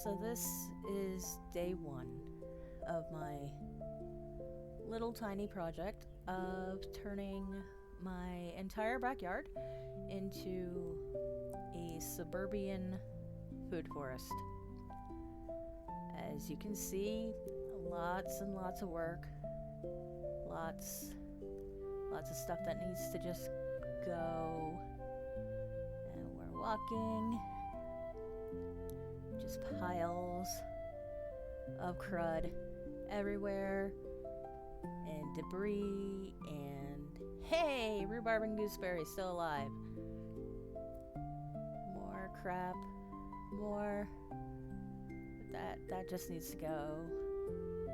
So this is day one of my little tiny project of turning my entire backyard into a suburban food forest. As you can see, lots and lots of work, lots of stuff that needs to just go. And we're walking, just piles of crud everywhere, and debris, and hey, rhubarb and gooseberry still alive. More crap, more. That just needs to go.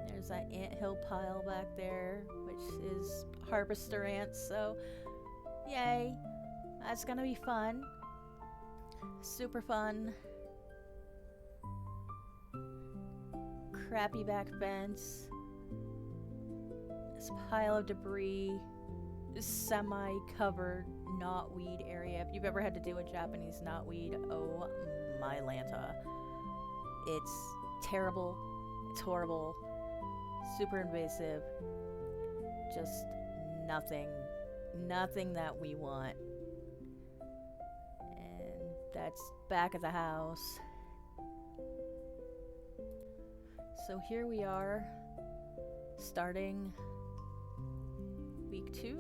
There's that anthill pile back there, which is harvester ants, so yay, that's gonna be fun. Super fun. Crappy back fence. This pile of debris. This semi-covered knotweed area. If you've ever had to deal with Japanese knotweed, oh my Lanta. It's terrible. It's horrible. Super invasive. Just nothing that we want. And that's back of the house. So here we are, starting week 2,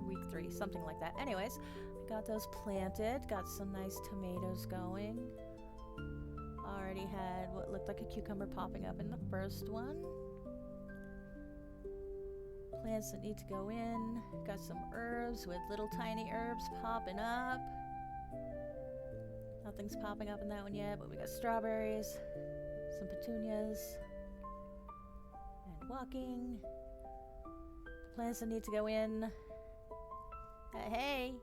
week 3, something like that. Anyways, I got those planted, got some nice tomatoes going. Already had what looked like a cucumber popping up in the first one. Plants that need to go in. Got some herbs with little tiny herbs popping up. Nothing's popping up in that one yet, but we got strawberries, some petunias, and walking. The plants that need to go in. Hey,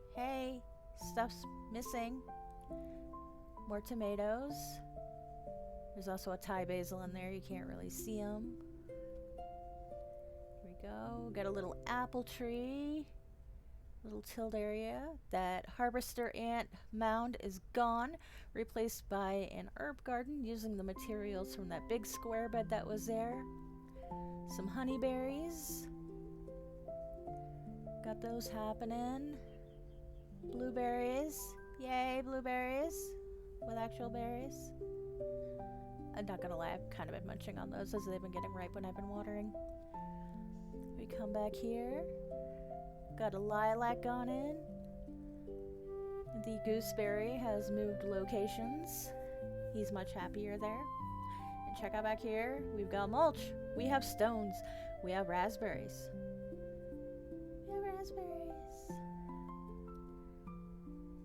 stuff's missing. More tomatoes. There's also a Thai basil in there, you can't really see them. Here we go, got a little apple tree. Little tilled area. That harvester ant mound is gone, replaced by an herb garden using the materials from that big square bed that was there. Some honeyberries. Got those happening. Blueberries. Yay, blueberries. With actual berries. I'm not gonna lie, I've kind of been munching on those as they've been getting ripe when I've been watering. We come back here. Got a lilac gone in. The gooseberry has moved locations. He's much happier there. And check out back here, we've got mulch. We have stones. We have raspberries.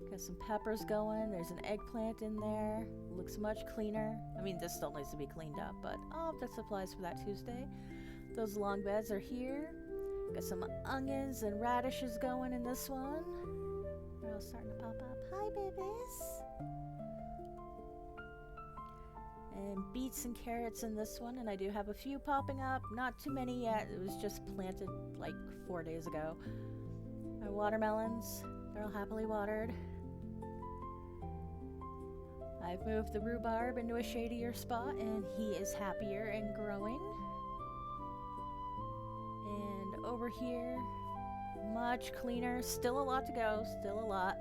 Got some peppers going. There's an eggplant in there. Looks much cleaner. I mean, this still needs to be cleaned up, but I'll have the supplies for that Tuesday. Those long beds are here. Got some onions and radishes going in this one. They're all starting to pop up. Hi, babies. And beets and carrots in this one, and I do have a few popping up. Not too many yet. It was just planted like 4 days ago. My watermelons, they're all happily watered. I've moved the rhubarb into a shadier spot, and he is happier and growing. And over here, much cleaner. Still a lot to go. Still a lot.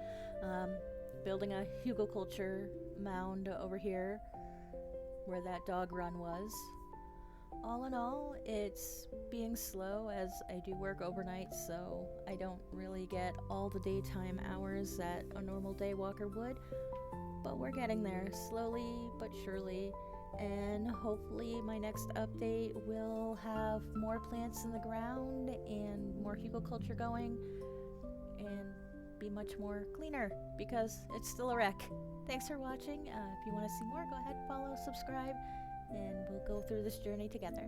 Building a hugel culture mound over here where that dog run was. All in all, it's being slow as I do work overnight, so I don't really get all the daytime hours that a normal day walker would. But we're getting there, slowly but surely. And hopefully my next update will have more plants in the ground and more hugel culture going and be much more cleaner because it's still a wreck. Thanks for watching. If you want to see more, go ahead, follow, subscribe, and we'll go through this journey together.